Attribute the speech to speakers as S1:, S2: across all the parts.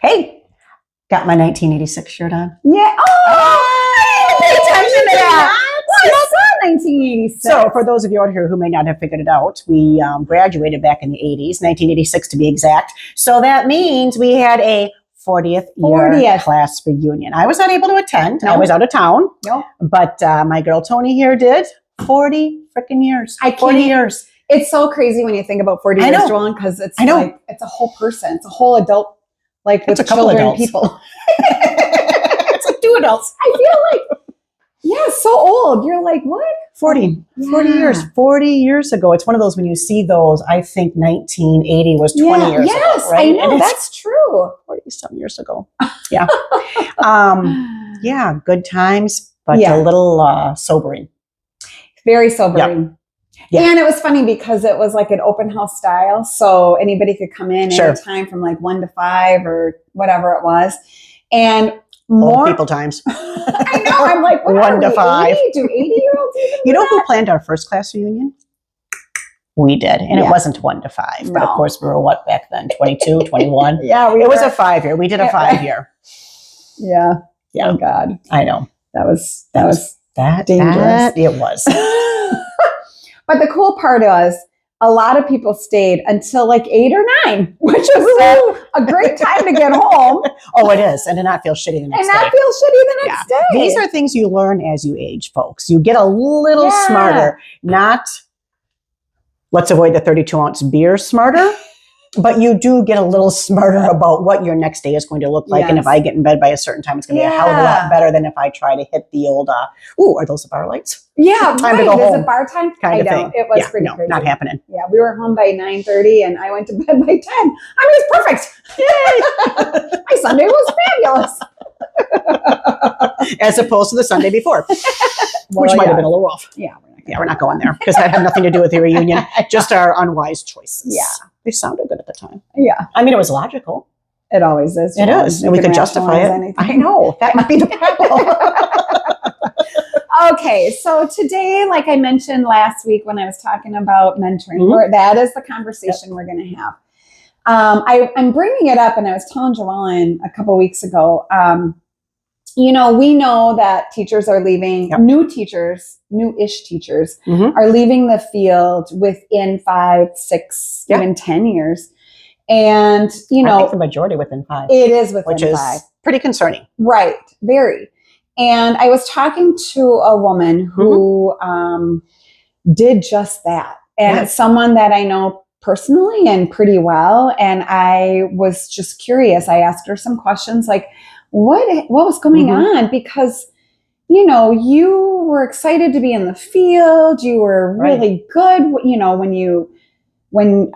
S1: Hey, got my 1986 shirt on.
S2: Yeah.
S1: Oh, pay attention to that.
S2: I saw 1986.
S1: So for those of you out here who may not have figured it out, we graduated back in the 80s, 1986 to be exact. So that means we had a 40th year class reunion. I was not able to attend.
S2: No.
S1: I was out of town.
S2: No.
S1: But my girl Tony here did. 40 freaking years.
S2: I can't.
S1: 40 years.
S2: It's so crazy when you think about 40 years, Joellen, because it's like it's a whole person. It's a whole adult, like with children and people.
S1: It's like two adults.
S2: I feel like, yeah, so old. You're like, what?
S1: 40 years. 40 years ago. It's one of those when you see those, I think 1980 was 20 years ago.
S2: Yes,
S1: right?
S2: I know. That's true.
S1: 40-some years ago. Yeah. Yeah, good times, but a little sobering.
S2: Very sobering.
S1: Yep. Yeah.
S2: And it was funny because it was like an open house style. So anybody could come in anytime from like 1 to 5 or whatever it was. And more
S1: old people times.
S2: I know. I'm like, what
S1: 1 to 5.
S2: 80? Do 80-year-olds even
S1: You know who planned our first class reunion? We did. And it wasn't 1 to 5.
S2: No.
S1: But of course, we were what back then? 22, 21?
S2: Yeah.
S1: It was a 5-year. We did a 5-year.
S2: Yeah.
S1: Yeah.
S2: Oh, God.
S1: I know.
S2: That was
S1: That
S2: dangerous.
S1: it was.
S2: But the cool part was a lot of people stayed until like 8 or 9, which was a great time to get home.
S1: Oh, it is. And to not feel shitty the next day.
S2: And not feel shitty the next day.
S1: These are things you learn as you age, folks. You get a little smarter, not let's avoid the 32-ounce beer smarter, but you do get a little smarter about what your next day is going to look like.
S2: Yes.
S1: And if I get in bed by a certain time, it's going to be a hell of a lot better than if I try to hit the old, are those the bar lights?
S2: Yeah,
S1: time to go home.
S2: Is it bar time?
S1: Kind of thing.
S2: It was pretty crazy.
S1: Not happening.
S2: Yeah, we were home by 9:30 and I went to bed by 10. I mean, it's perfect. Yay! My Sunday was fabulous.
S1: As opposed to the Sunday before, which might have been a little rough.
S2: Yeah.
S1: We're not going there because that had nothing to do with the reunion, just our unwise choices.
S2: Yeah.
S1: They sounded good at the time.
S2: Yeah.
S1: I mean, it was logical.
S2: It always is.
S1: It is. And we could justify it.
S2: Anything.
S1: I know. That might be the problem.
S2: Okay. So today, like I mentioned last week when I was talking about mentoring, that is the conversation we're going to have. I'm bringing it up, and I was telling Joellen a couple weeks ago, we know that teachers are leaving, new-ish teachers are leaving the field within 5, 6, even 10 years. And,
S1: I think the majority within 5.
S2: It is within 5.
S1: Which is pretty concerning.
S2: Right. Very. And I was talking to a woman who did just that. And it's someone that I know personally and pretty well. And I was just curious. I asked her some questions like, what was going on? Because, you were excited to be in the field. You were really good, when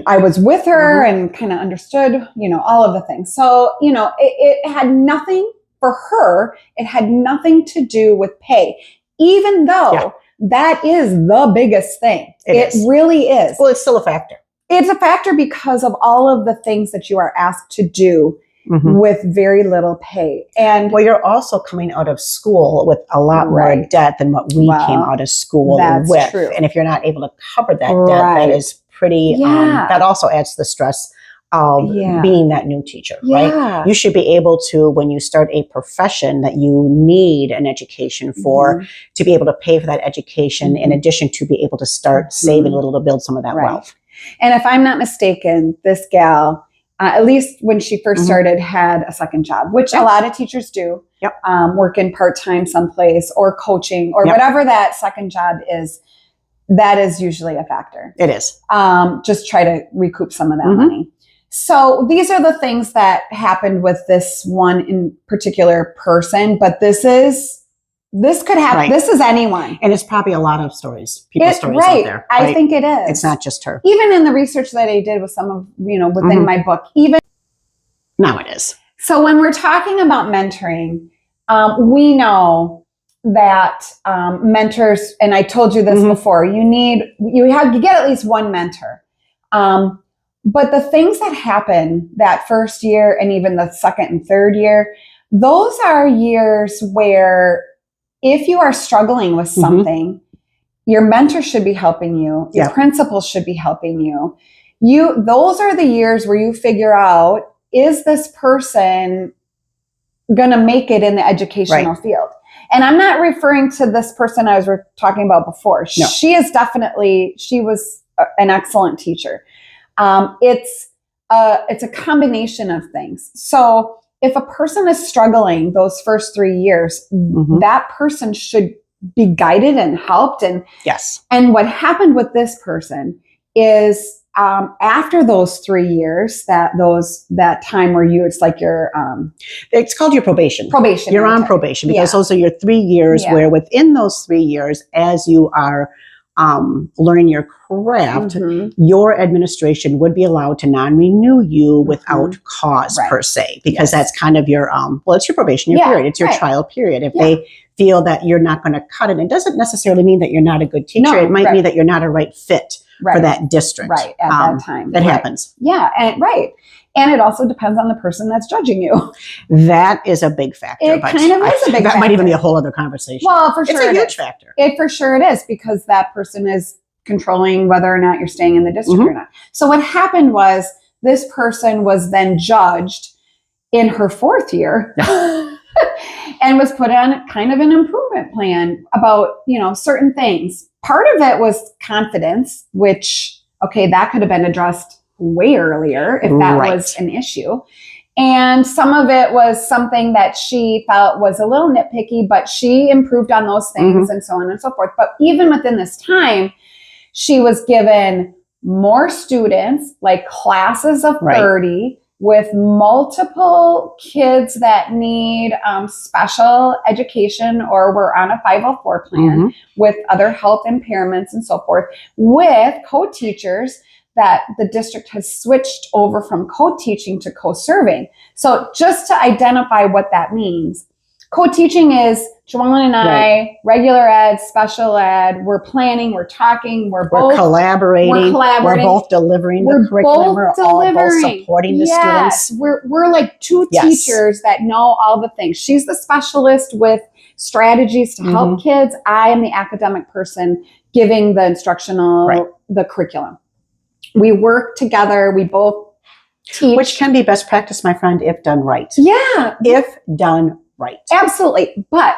S2: I was with her and kind of understood, all of the things. So, it had nothing for her. It had nothing to do with pay, even though that is the biggest thing. It really is.
S1: Well, it's still a factor.
S2: It's a factor because of all of the things that you are asked to do with very little pay. And
S1: you're also coming out of school with a lot more debt than what we came out of school with.
S2: True.
S1: And if you're not able to cover that debt, that is pretty, that also adds to the stress of being that new teacher, right? You should be able to, when you start a profession that you need an education for, to be able to pay for that education in addition to be able to start saving a little to build some of that wealth.
S2: And if I'm not mistaken, this gal, at least when she first started, had a second job, which a lot of teachers do, working part-time someplace or coaching or whatever that second job is. That is usually a factor.
S1: It is.
S2: Just try to recoup some of that money. So these are the things that happened with this one in particular person, but this could happen.
S1: Right.
S2: This is anyone.
S1: And it's probably a lot of stories, people's stories out there.
S2: I think it is.
S1: It's not just her.
S2: Even in the research that I did with some of, within my book,
S1: Now it is.
S2: So when we're talking about mentoring, we know that mentors, and I told you this before, you get at least one mentor. But the things that happen that first year and even the second and third year, those are years where if you are struggling with something, your mentor should be helping you. Your principal should be helping you. Those are the years where you figure out is this person going to make it in the educational field? And I'm not referring to this person I was talking about before. No. She was an excellent teacher. It's a combination of things. So if a person is struggling those first 3 years, that person should be guided and helped. And
S1: yes.
S2: And what happened with this person is after those 3 years, that time where it's like your
S1: it's called your probation. You're on probation because those are your 3 years where within those 3 years, as you are learning your craft, your administration would be allowed to non-renew you without cause per se, because that's kind of your it's your probation period. It's your trial period. If they feel that you're not going to cut it, it doesn't necessarily mean that you're not a good teacher. It might mean that you're not a right fit for that district.
S2: Right, at that time.
S1: That happens.
S2: Yeah, and it also depends on the person that's judging you.
S1: That is a big factor.
S2: It kind of is a big factor.
S1: That might even be a whole other conversation.
S2: Well, for sure
S1: it's a huge factor.
S2: For sure it is, because that person is controlling whether or not you're staying in the district or not. So what happened was this person was then judged in her 4th year and was put on kind of an improvement plan about, certain things. Part of it was confidence, which, that could have been addressed way earlier if that was an issue. And some of it was something that she felt was a little nitpicky, but she improved on those things and so on and so forth. But even within this time, she was given more students, like classes of 30, with multiple kids that need special education or were on a 504 plan with other health impairments and so forth, with co-teachers that the district has switched over from co-teaching to co-serving. So just to identify what that means, co-teaching is Joellen and I, regular ed, special ed, we're planning, we're talking, we're
S1: collaborating, we're both delivering the curriculum, we're all both supporting the students.
S2: We're like two teachers that know all the things. She's the specialist with strategies to help kids. I am the academic person giving the instructional, the curriculum. We work together, we both teach.
S1: Which can be best practice, my friend, if done right.
S2: Yeah.
S1: If done right.
S2: Absolutely. But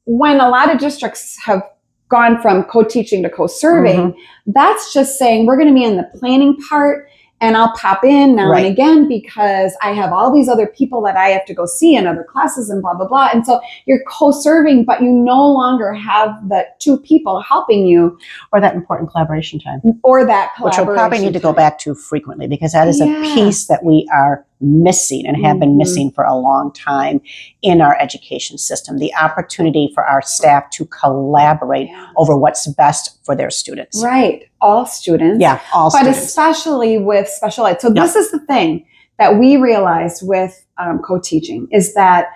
S2: when a lot of districts have gone from co-teaching to co-serving, that's just saying we're going to be in the planning part and I'll pop in now and again because I have all these other people that I have to go see in other classes and blah, blah, blah. And so you're co-serving, but you no longer have the two people helping you.
S1: Or that important collaboration time.
S2: Or that collaboration
S1: Which we'll probably need to go back to frequently because that is a piece that we are missing and have been missing for a long time in our education system. The opportunity for our staff to collaborate over what's best for their students.
S2: Right. All students.
S1: Yeah, all students.
S2: But especially with special ed. So this is the thing that we realized with co-teaching is that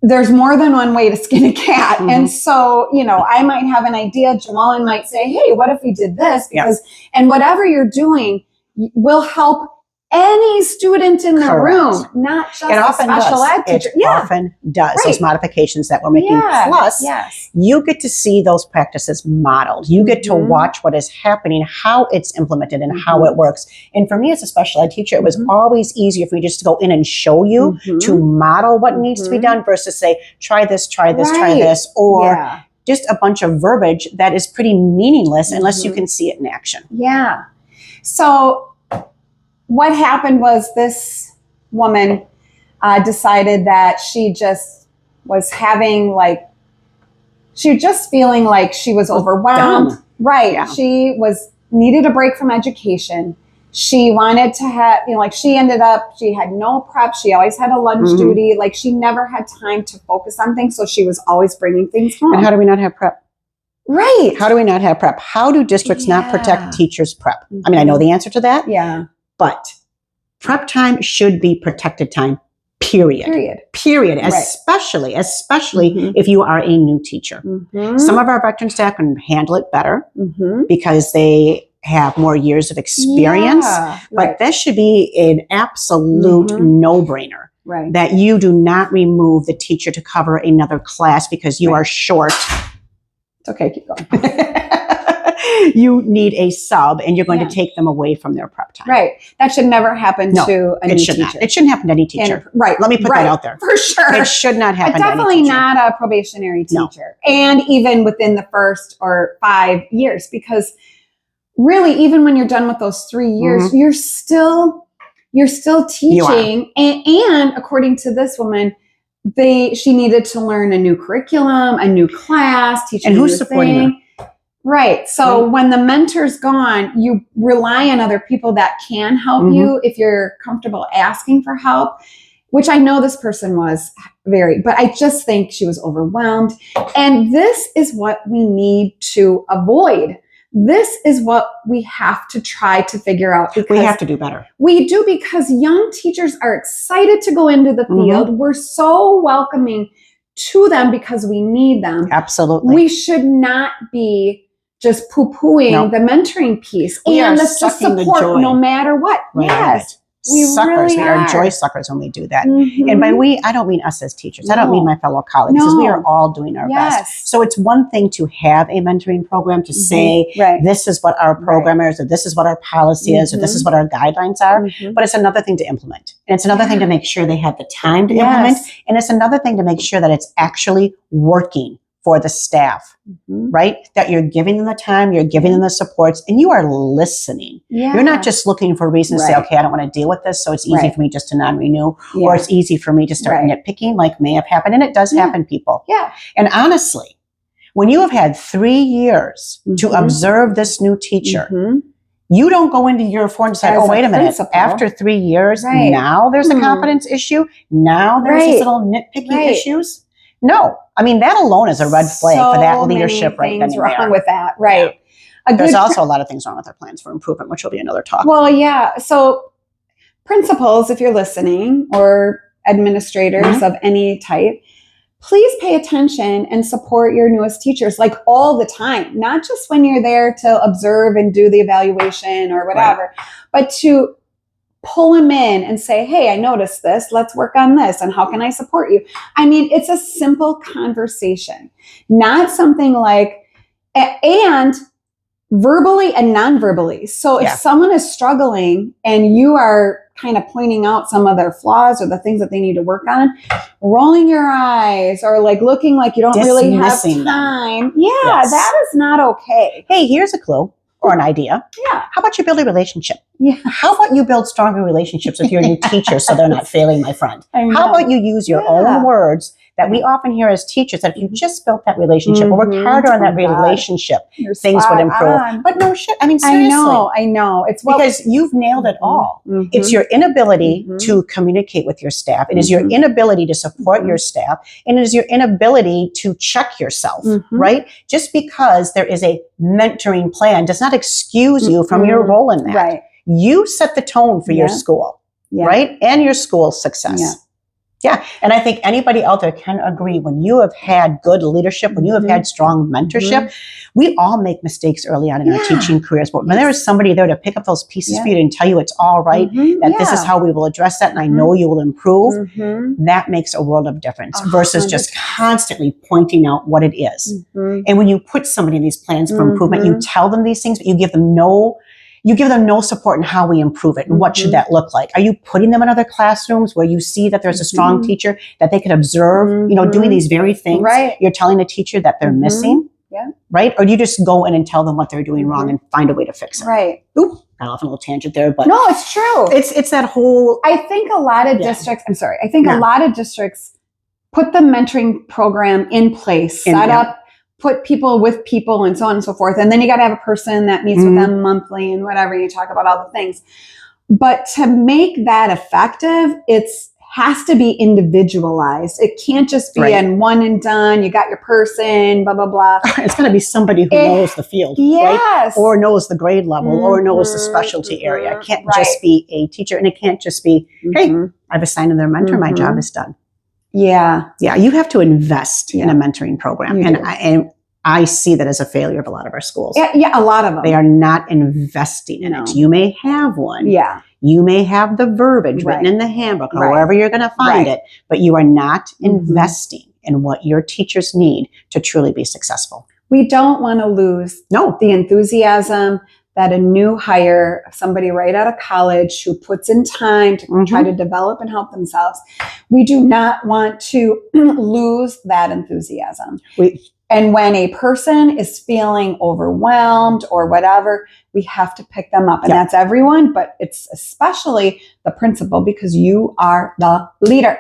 S2: there's more than one way to skin a cat. And so, I might have an idea. Joellen might say, hey, what if we did this? Because, and whatever you're doing will help any student in the room, not just a special ed teacher.
S1: It often does. Those modifications that we're making. Plus, you get to see those practices modeled. You get to watch what is happening, how it's implemented, and how it works. And for me as a special ed teacher, it was always easier for me just to go in and show you, to model what needs to be done versus say, try this, try this, or just a bunch of verbiage that is pretty meaningless unless you can see it in action.
S2: Yeah. So what happened was this woman decided that she just was having she was just feeling like she was overwhelmed. Right. Yeah. She needed a break from education. She wanted to have, she ended up, she had no prep. She always had a lunch duty. She never had time to focus on things. So she was always bringing things home.
S1: And how do we not have prep?
S2: Right.
S1: How do we not have prep? How do districts not protect teachers' prep? I mean, I know the answer to that.
S2: Yeah.
S1: But prep time should be protected time, period. Especially if you are a new teacher. Some of our veteran staff can handle it better because they have more years of experience. But this should be an absolute no-brainer. That you do not remove the teacher to cover another class because you are short.
S2: It's okay, keep going.
S1: you need a sub and you're going to take them away from their prep time.
S2: Right. That should never happen to a new teacher.
S1: Not. It shouldn't happen to any teacher.
S2: Right.
S1: Let me put that out there.
S2: For sure.
S1: It should not happen to any
S2: definitely
S1: teacher.
S2: not a probationary teacher. No. And even within the first or 5 years, because really, even when you're done with those 3 years, you're still teaching. And according to this woman, she needed to learn a new curriculum, a new class, teach
S1: and who's supporting her?
S2: Right. So when the mentor's gone, you rely on other people that can help you if you're comfortable asking for help, which I know this person was but I just think she was overwhelmed. And this is what we need to avoid. This is what we have to try to figure out.
S1: We have to do better.
S2: We do, because young teachers are excited to go into the field. We're so welcoming to them because we need them.
S1: Absolutely.
S2: We should not be just poo-pooing the mentoring piece and the support no matter what.
S1: Right.
S2: Yes.
S1: We are joy suckers when we do that. And by we, I don't mean us as teachers. I don't mean my fellow colleagues, because we are all doing our best. So it's one thing to have a mentoring program to say, this is what our program is, or this is what our policy is, or this is what our guidelines are. But it's another thing to implement. And it's another thing to make sure they have the time to implement. And it's another thing to make sure that it's actually working for the staff, right? That you're giving them the time, you're giving them the supports, and you are listening. You're not just looking for a reason to say, okay, I don't want to deal with this, so it's easy for me just to non-renew, or it's easy for me to start nitpicking, like may have happened, and it does happen, people. And honestly, when you have had 3 years to observe this new teacher, you don't go into year 4 and decide, wait a minute, after 3 years, now there's a confidence issue, now there's these little nitpicky issues. No, I mean, that alone is a red flag for that leadership right then and there.
S2: Wrong with that, right?
S1: Yeah. There's also a lot of things wrong with our plans for improvement, which will be another talk.
S2: Well, yeah. So principals, if you're listening, or administrators of any type, please pay attention and support your newest teachers, like all the time, not just when you're there to observe and do the evaluation or whatever, but to pull them in and say, hey, I noticed this. Let's work on this. And how can I support you? I mean, it's a simple conversation, not something like, and verbally and non-verbally. So if someone is struggling and you are kind of pointing out some of their flaws or the things that they need to work on, rolling your eyes or like looking like you don't really have time. That is not okay.
S1: Hey, here's a clue. Or an idea. How about you build a relationship? How about you build stronger relationships with your new teacher so they're not failing, my friend? How about you use your own words that we often hear as teachers, that if you just built that relationship or worked harder on that relationship, things would improve. But no shit. I mean, seriously.
S2: I know. It's
S1: because you've nailed it all. It's your inability to communicate with your staff. It is your inability to support your staff. And it is your inability to check yourself, right? Just because there is a mentoring plan does not excuse you from your role in that.
S2: Right.
S1: You set the tone for your school, right? And your school's success. And I think anybody out there can agree, when you have had good leadership, when you have had strong mentorship, we all make mistakes early on in our teaching careers. But when there is somebody there to pick up those pieces for you and tell you it's all right, that this is how we will address that, and I know you will improve, that makes a world of difference versus just constantly pointing out what it is. And when you put somebody in these plans for improvement, you tell them these things, but you give them no support in how we improve it and what should that look like. Are you putting them in other classrooms where you see that there's a strong teacher that they can observe, doing these very things you're telling a teacher that they're missing? Right? Or do you just go in and tell them what they're doing wrong and find a way to fix it?
S2: Right.
S1: Oop, got off on a little tangent there, but
S2: no, it's true.
S1: It's that whole.
S2: I think a lot of districts, a lot of districts put the mentoring program in place, set up, put people with people and so on and so forth. And then you got to have a person that meets with them monthly and whatever. You talk about all the things. But to make that effective, has to be individualized. It can't just be in one and done. You got your person, blah, blah, blah.
S1: It's going to be somebody who knows the field, right? Or knows the grade level or knows the specialty area. It can't just be a teacher, and it can't just be, hey, I've assigned their mentor. My job is done. Yeah, you have to invest in a mentoring program. And I see that as a failure of a lot of our schools.
S2: Yeah, a lot of them.
S1: They are not investing in it. You may have one. You may have the verbiage written in the handbook or wherever you're going to find it, but you are not investing in what your teachers need to truly be successful.
S2: We don't want to lose the enthusiasm that a new hire, somebody right out of college who puts in time to try to develop and help themselves, we do not want to lose that enthusiasm. And when a person is feeling overwhelmed or whatever, we have to pick them up. And that's everyone, but it's especially the principal, because you are the leader.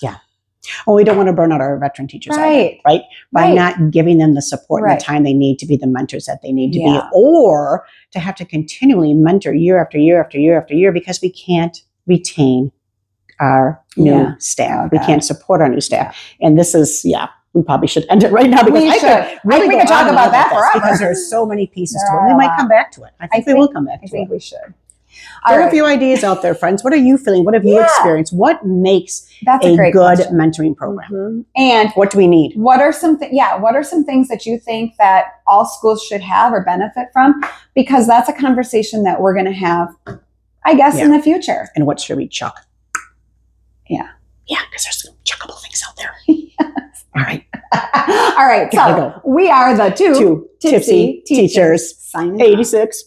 S1: Yeah. Well, we don't want to burn out our veteran teachers either, right? By not giving them the support and the time they need to be the mentors that they need to be, or to have to continually mentor year after year after year after year, because we can't retain our new staff. We can't support our new staff. And this is, we probably should end it right now, because we could talk about that forever, because there's so many pieces to it. We might come back to it. I think we will come back to it.
S2: I think we should.
S1: There are a few ideas out there, friends. What are you feeling? What have you experienced? What makes a good mentoring program? And what do we need?
S2: What are some things that you think that all schools should have or benefit from? Because that's a conversation that we're going to have, I guess, in the future.
S1: And what should we chuck?
S2: Yeah.
S1: Yeah, because there's some chuckable things out there. Yes. All right.
S2: All right. So we are the two tipsy teachers.
S1: 86.